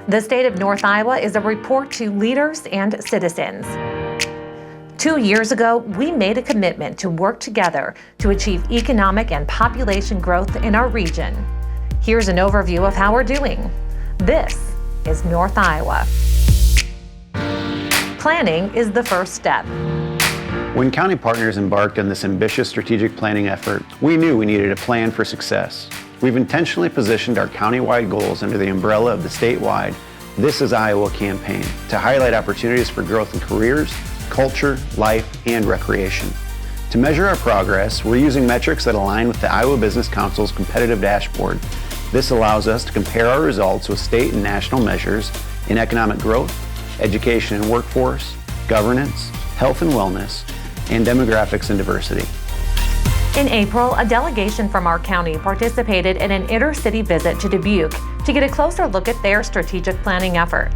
The State of North Iowa is a report to leaders and citizens. 2 years ago, we made a commitment to work together to achieve economic and population growth in our region. Here's an overview of how we're doing. This is North Iowa. Planning is the first step. When county partners embarked on this ambitious strategic planning effort, we knew we needed a plan for success. We've intentionally positioned our county-wide goals under the umbrella of the statewide This is Iowa campaign to highlight opportunities for growth in careers, culture, life, and recreation. To measure our progress, we're using metrics that align with the Iowa Business Council's competitive dashboard. This allows us to compare our results with state and national measures in economic growth, education and workforce, governance, health and wellness, and demographics and diversity. In April, a delegation from our county participated in an intercity visit to Dubuque to get a closer look at their strategic planning efforts.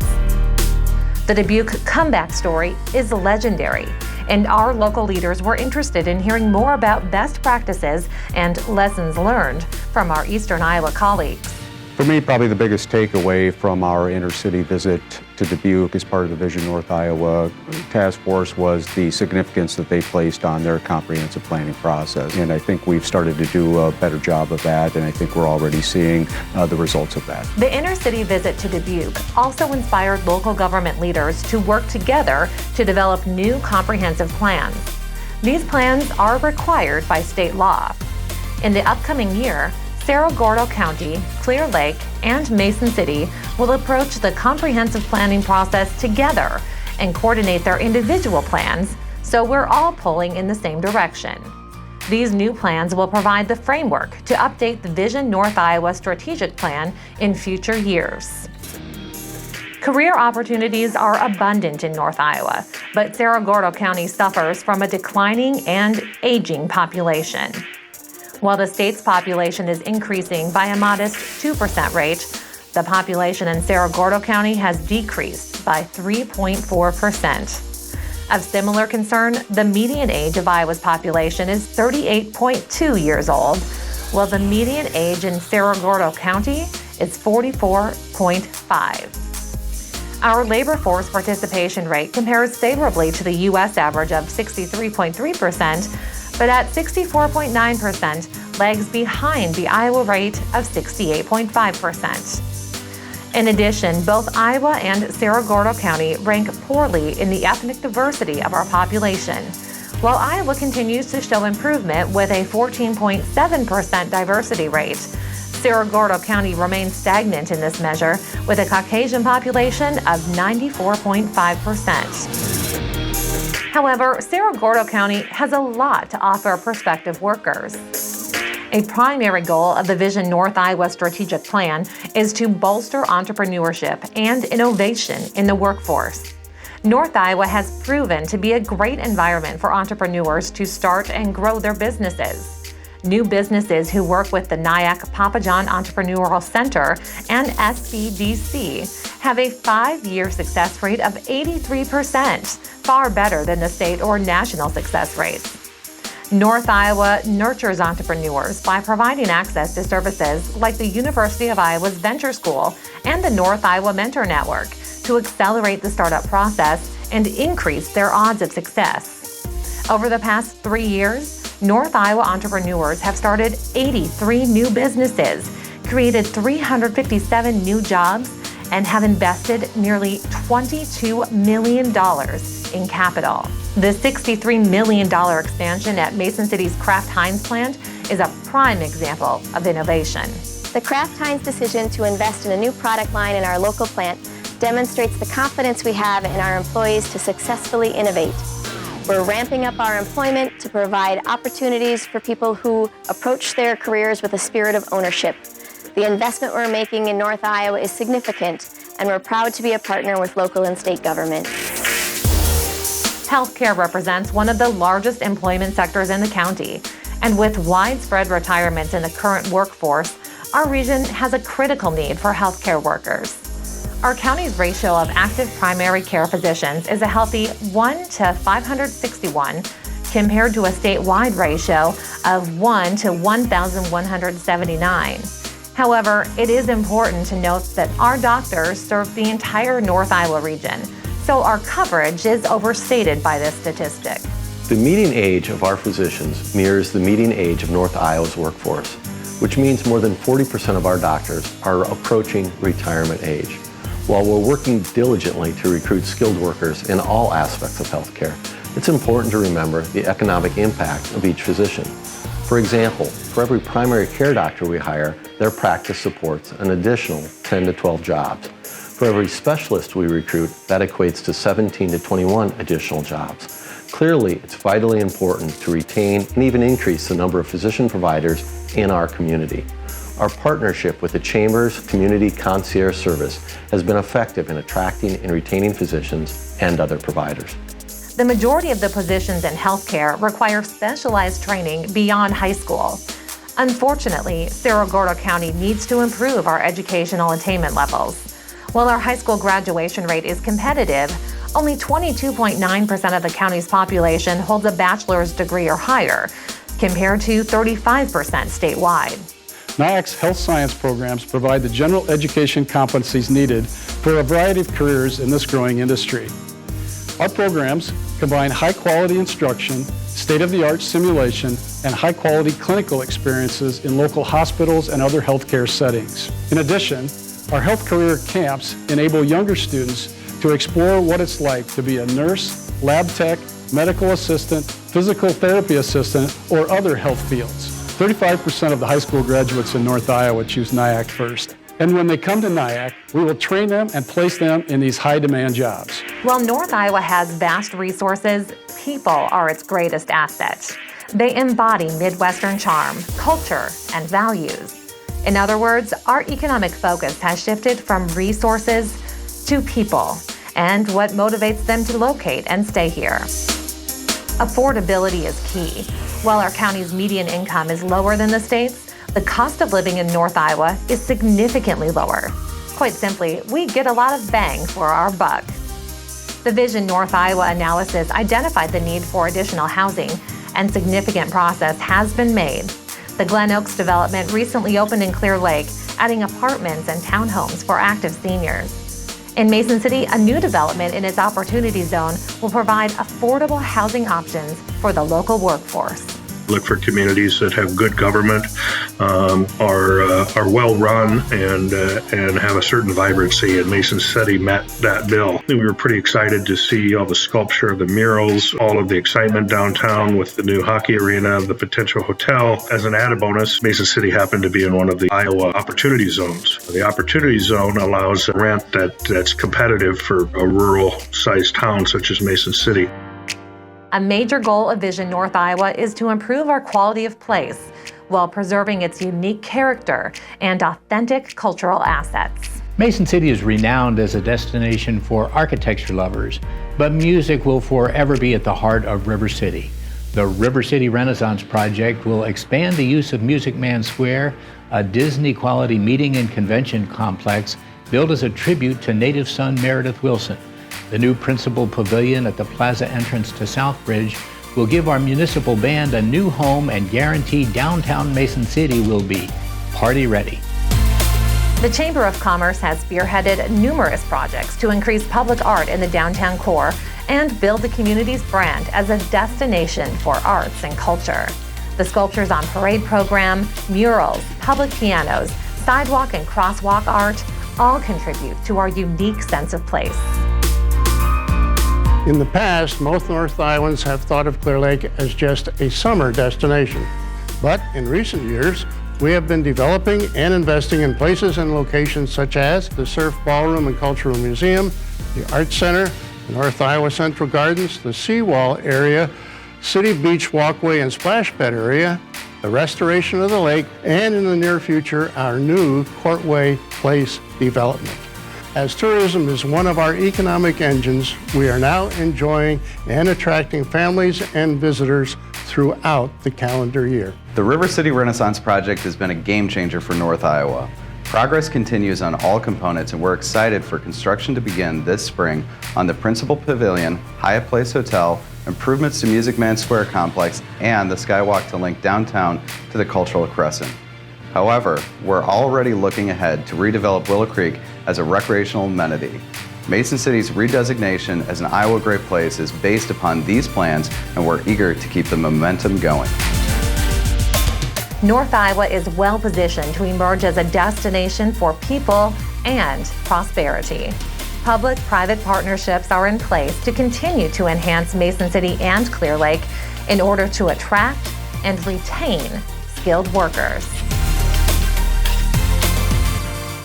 The Dubuque comeback story is legendary, and our local leaders were interested in hearing more about best practices and lessons learned from our Eastern Iowa colleagues. For me, probably the biggest takeaway from our intercity visit to Dubuque as part of the Vision North Iowa task force was the significance that they placed on their comprehensive planning process. And I think we've started to do a better job of that, and I think we're already seeing the results of that. The intercity visit to Dubuque also inspired local government leaders to work together to develop new comprehensive plans. These plans are required by state law. In the upcoming year, Cerro Gordo County, Clear Lake, and Mason City will approach the comprehensive planning process together and coordinate their individual plans so we're all pulling in the same direction. These new plans will provide the framework to update the Vision North Iowa strategic plan in future years. Career opportunities are abundant in North Iowa, but Cerro Gordo County suffers from a declining and aging population. While the state's population is increasing by a modest 2% rate, the population in Cerro Gordo County has decreased by 3.4%. Of similar concern, the median age of Iowa's population is 38.2 years old, while the median age in Cerro Gordo County is 44.5. Our labor force participation rate compares favorably to the U.S. average of 63.3%, but at 64.9%, lags behind the Iowa rate of 68.5%. In addition, both Iowa and Cerro Gordo County rank poorly in the ethnic diversity of our population. While Iowa continues to show improvement with a 14.7% diversity rate, Cerro Gordo County remains stagnant in this measure with a Caucasian population of 94.5%. However, Cerro Gordo County has a lot to offer prospective workers. A primary goal of the Vision North Iowa strategic plan is to bolster entrepreneurship and innovation in the workforce. North Iowa has proven to be a great environment for entrepreneurs to start and grow their businesses. New businesses who work with the Nyack Papa John Entrepreneurial Center and SBDC have a 5-year success rate of 83%, far better than the state or national success rates. North Iowa nurtures entrepreneurs by providing access to services like the University of Iowa's Venture School and the North Iowa Mentor Network to accelerate the startup process and increase their odds of success. Over the past 3 years, North Iowa entrepreneurs have started 83 new businesses, created 357 new jobs, and have invested nearly $22 million in capital. The $63 million expansion at Mason City's Kraft Heinz plant is a prime example of innovation. The Kraft Heinz decision to invest in a new product line in our local plant demonstrates the confidence we have in our employees to successfully innovate. We're ramping up our employment to provide opportunities for people who approach their careers with a spirit of ownership. The investment we're making in North Iowa is significant, and we're proud to be a partner with local and state government. Healthcare represents one of the largest employment sectors in the county, and with widespread retirements in the current workforce, our region has a critical need for healthcare workers. Our county's ratio of active primary care physicians is a healthy 1 to 561, compared to a statewide ratio of 1 to 1,179. However, it is important to note that our doctors serve the entire North Iowa region, so our coverage is overstated by this statistic. The median age of our physicians mirrors the median age of North Iowa's workforce, which means more than 40% of our doctors are approaching retirement age. While we're working diligently to recruit skilled workers in all aspects of healthcare, it's important to remember the economic impact of each physician. For example, for every primary care doctor we hire, their practice supports an additional 10 to 12 jobs. For every specialist we recruit, that equates to 17 to 21 additional jobs. Clearly, it's vitally important to retain and even increase the number of physician providers in our community. Our partnership with the Chamber's Community Concierge Service has been effective in attracting and retaining physicians and other providers. The majority of the positions in healthcare require specialized training beyond high school. Unfortunately, Cerro Gordo County needs to improve our educational attainment levels. While our high school graduation rate is competitive, only 22.9% of the county's population holds a bachelor's degree or higher, compared to 35% statewide. NIAC's health science programs provide the general education competencies needed for a variety of careers in this growing industry. Our programs combine high-quality instruction, state-of-the-art simulation, and high-quality clinical experiences in local hospitals and other healthcare settings. In addition, our health career camps enable younger students to explore what it's like to be a nurse, lab tech, medical assistant, physical therapy assistant, or other health fields. 35% of the high school graduates in North Iowa choose NIAC first. And when they come to NIAC, we will train them and place them in these high-demand jobs. While North Iowa has vast resources, people are its greatest asset. They embody Midwestern charm, culture, and values. In other words, our economic focus has shifted from resources to people and what motivates them to locate and stay here. Affordability is key. While our county's median income is lower than the state's, the cost of living in North Iowa is significantly lower. Quite simply, we get a lot of bang for our buck. The Vision North Iowa analysis identified the need for additional housing, and significant progress has been made. The Glen Oaks development recently opened in Clear Lake, adding apartments and townhomes for active seniors. In Mason City, a new development in its Opportunity Zone will provide affordable housing options for the local workforce. Look for communities that have good government, are well run, and have a certain vibrancy. And Mason City met that bill. We were pretty excited to see all the sculpture of the murals, all of the excitement downtown with the new hockey arena, the potential hotel. As an added bonus, Mason City happened to be in one of the Iowa Opportunity Zones. The Opportunity Zone allows a rent that's competitive for a rural-sized town such as Mason City. A major goal of Vision North Iowa is to improve our quality of place while preserving its unique character and authentic cultural assets. Mason City is renowned as a destination for architecture lovers, but music will forever be at the heart of River City. The River City Renaissance Project will expand the use of Music Man Square, a Disney-quality meeting and convention complex built as a tribute to native son Meredith Willson. The new principal pavilion at the plaza entrance to Southbridge will give our municipal band a new home and guarantee downtown Mason City will be party ready. The Chamber of Commerce has spearheaded numerous projects to increase public art in the downtown core and build the community's brand as a destination for arts and culture. The Sculptures on Parade program, murals, public pianos, sidewalk and crosswalk art all contribute to our unique sense of place. In the past, most North Iowans have thought of Clear Lake as just a summer destination. But in recent years, we have been developing and investing in places and locations such as the Surf Ballroom and Cultural Museum, the Arts Center, the North Iowa Central Gardens, the Seawall area, City Beach Walkway and Splash Pad area, the restoration of the lake, and in the near future, our new Courtway Place development. As tourism is one of our economic engines, we are now enjoying and attracting families and visitors throughout the calendar year. The River City Renaissance Project has been a game changer for North Iowa. Progress continues on all components, and we're excited for construction to begin this spring on the Principal Pavilion, Hyatt Place Hotel, improvements to Music Man Square complex, and the Skywalk to link downtown to the Cultural Crescent. However, we're already looking ahead to redevelop Willow Creek as a recreational amenity. Mason City's redesignation as an Iowa Great Place is based upon these plans, and we're eager to keep the momentum going. North Iowa is well positioned to emerge as a destination for people and prosperity. Public-private partnerships are in place to continue to enhance Mason City and Clear Lake in order to attract and retain skilled workers.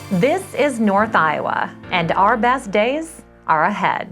This is North Iowa, and our best days are ahead.